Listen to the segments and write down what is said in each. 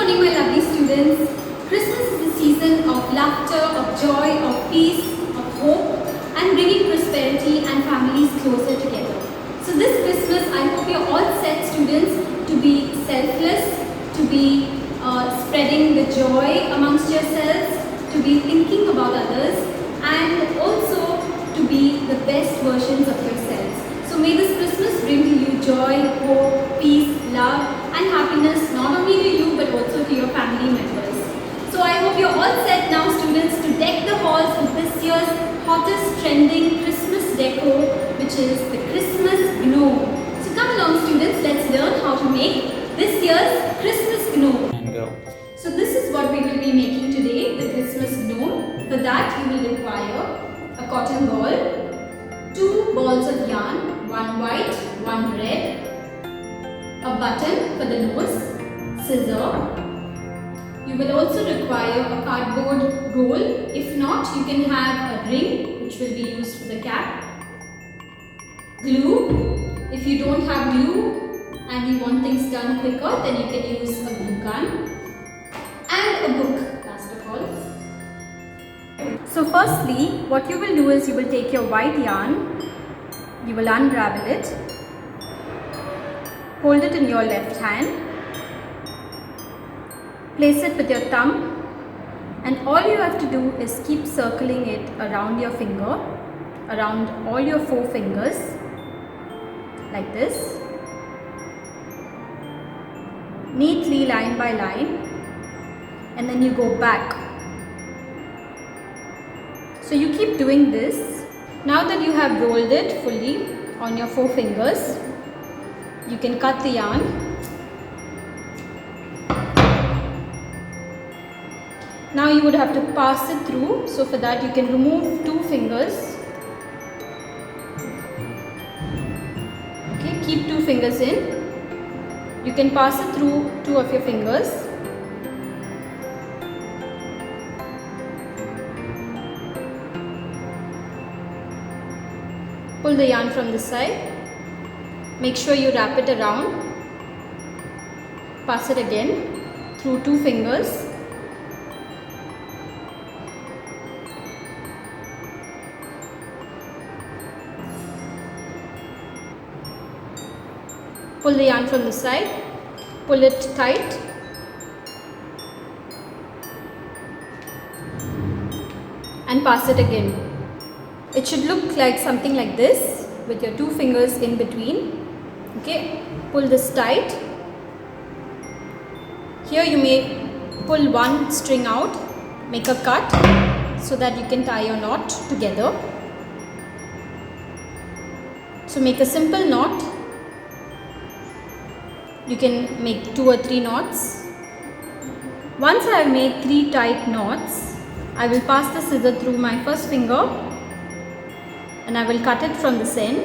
morning, my lovely students. Christmas is a season of laughter, of joy, of peace, of hope, and bringing prosperity and families closer together. So this Christmas, I hope you're all set, students, to be selfless, to be spreading the joy amongst yourselves, to be thinking about others, and also to be the best versions of yourselves. So may this Christmas bring to you joy, hope, peace, love, and happiness, not only to you but also to your family members. So I hope you're all set now, students, to deck the halls with this year's hottest trending Christmas decor, which is the Christmas gnome. So come along, students, let's learn how to make this year's Christmas gnome. So this is what we will be making today, the Christmas gnome. For that you will require a cotton ball, 2 balls of yarn, one white, one red, a button for the nose, scissor. You will also require a cardboard roll. If not, you can have a ring which will be used for the cap. Glue. If you don't have glue and you want things done quicker, then you can use a glue gun. And a book, last of all. So firstly, what you will do is you will take your white yarn, you will unravel it, hold it in your left hand, place it with your thumb, and all you have to do is keep circling it around your finger, around all your 4 fingers, like this, neatly line by line, and then you go back. So you keep doing this. Now that you have rolled it fully on your 4 fingers, you can cut the yarn. Now you would have to pass it through, so for that you can remove 2 fingers. Okay, keep 2 fingers in. You can pass it through 2 of your fingers. Pull the yarn from this side. Make sure you wrap it around. Pass it again through 2 fingers. Pull the yarn from the side, pull it tight, and pass it again. It should look like something like this with your 2 fingers in between. Okay, pull this tight. Here you may pull one string out, make a cut so that you can tie your knot together. So make a simple knot. You can make 2 or 3 knots. Once I have made 3 tight knots, I will pass the scissor through my first finger and I will cut it from this end.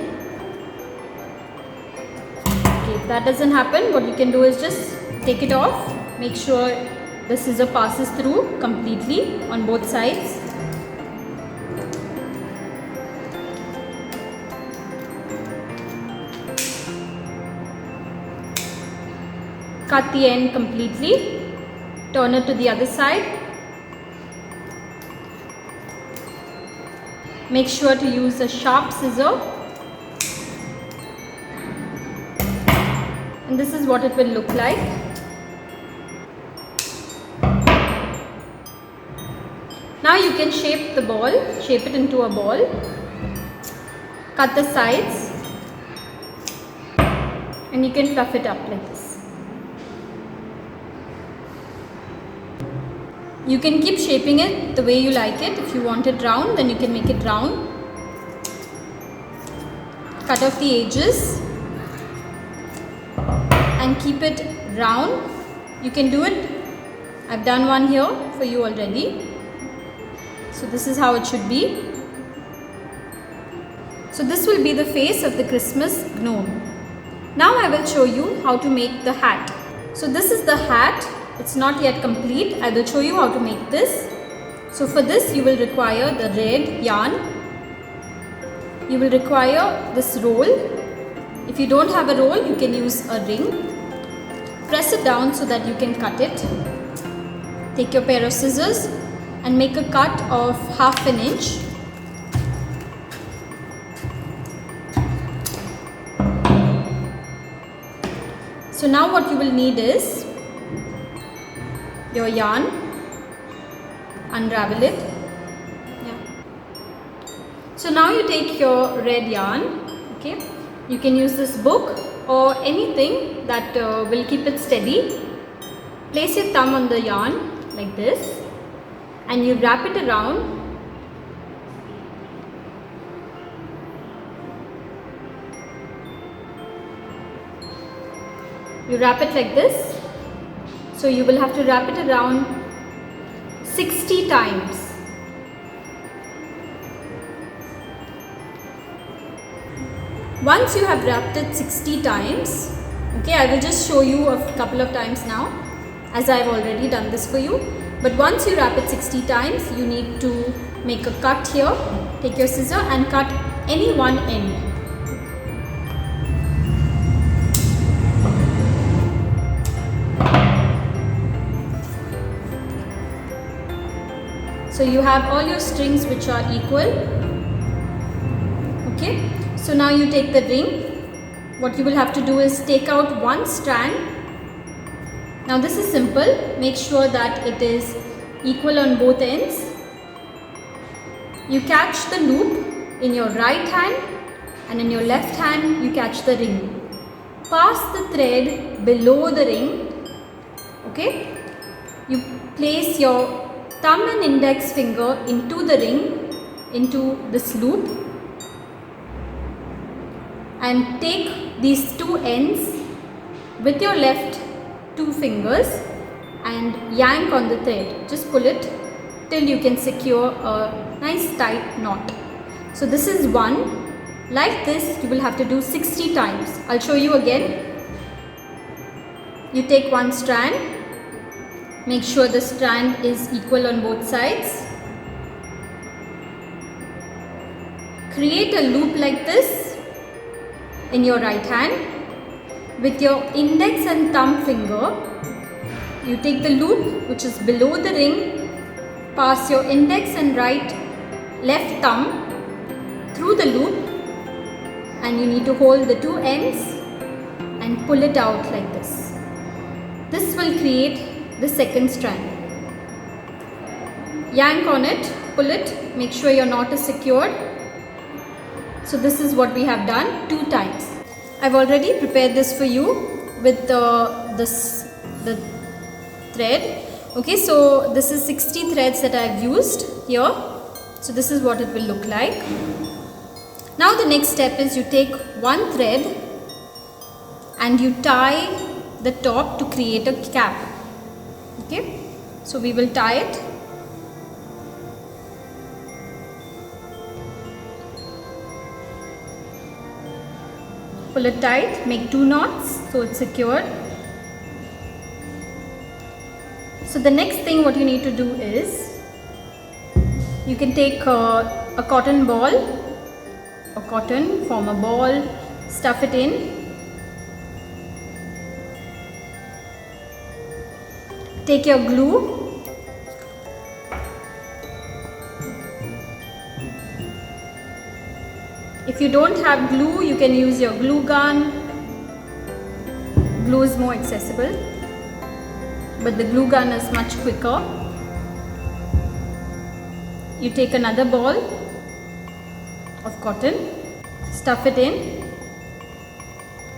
Okay, if that doesn't happen, what you can do is just take it off. Make sure the scissor passes through completely on both sides. Cut the end completely, turn it to the other side. Make sure to use a sharp scissor. And this is what it will look like. Now you can shape the ball, shape it into a ball. Cut the sides and you can fluff it up like this. You can keep shaping it the way you like it. If you want it round, then you can make it round. Cut off the edges and keep it round. You can do it. I've done one here for you already. So this is how it should be. So this will be the face of the Christmas gnome. Now I will show you how to make the hat. So this is the hat. It's not yet complete. I will show you how to make this. So for this you will require the red yarn. You will require this roll. If you don't have a roll, you can use a ring. press it down so that you can cut it. Take your pair of scissors and make a cut of 1/2 inch. So now what you will need is your yarn. Unravel it. Yeah. So now you take your red yarn. Okay. You can use this book or anything that will keep it steady. Place your thumb on the yarn like this and you wrap it around. You wrap it like this. So you will have to wrap it around 60 times. Once you have wrapped it 60 times, okay, I will just show you a couple of times now, as I have already done this for you. But once you wrap it 60 times, you need to make a cut here. Take your scissor and cut any one end. So you have all your strings which are equal. Okay. So now you take the ring. What you will have to do is take out one strand. Now this is simple. Make sure that it is equal on both ends. You catch the loop in your right hand and in your left hand you catch the ring. Pass the thread below the ring. Okay. You place your thumb and index finger into the ring, into this loop, and take these two ends with your left 2 fingers and yank on the thread. Just pull it till you can secure a nice tight knot. So this is one. Like this you will have to do 60 times. I'll show you again. You take one strand. Make sure the strand is equal on both sides. Create a loop like this in your right hand. With your index and thumb finger, you take the loop which is below the ring, pass your index and left thumb through the loop, and you need to hold the two ends and pull it out like this. This will create the second strand. Yank on it, pull it, make sure your knot is secured. So this is what we have done 2 times. I've already prepared this for you with the thread. Okay, so this is 60 threads that I've used here. So this is what it will look like. Now the next step is you take one thread and you tie the top to create a cap. Okay, so we will tie it. Pull it tight, make 2 knots so it's secured. So the next thing what you need to do is you can take a cotton ball or cotton, form a ball, stuff it in. Take your glue. If you don't have glue, you can use your glue gun. Glue is more accessible, but the glue gun is much quicker. You take another ball of cotton, stuff it in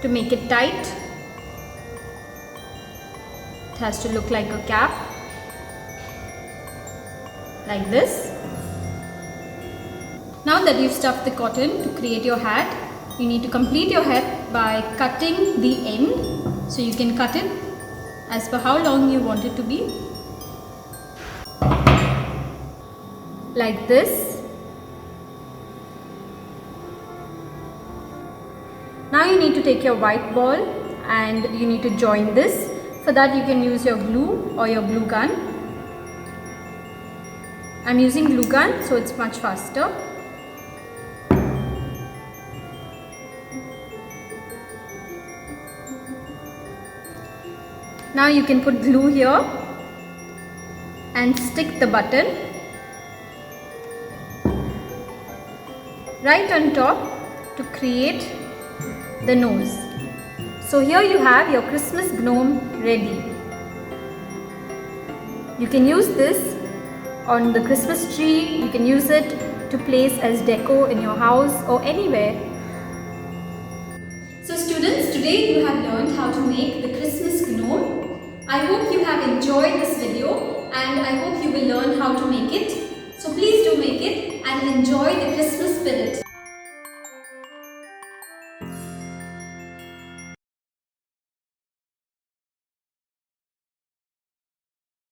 to make it tight. It has to look like a cap, like this. Now that you've stuffed the cotton to create your hat, you need to complete your hat by cutting the end. So you can cut it as per how long you want it to be. Like this. Now you need to take your white ball and you need to join this. For that you can use your glue or your glue gun. I'm using glue gun so it's much faster. Now you can put glue here and stick the button right on top to create the nose. So here you have your Christmas gnome ready. You can use this on the Christmas tree, you can use it to place as deco in your house or anywhere. So students, today you have learned how to make the Christmas gnome. I hope you have enjoyed this video and I hope you will learn how to make it. So please do make it and enjoy the Christmas spirit.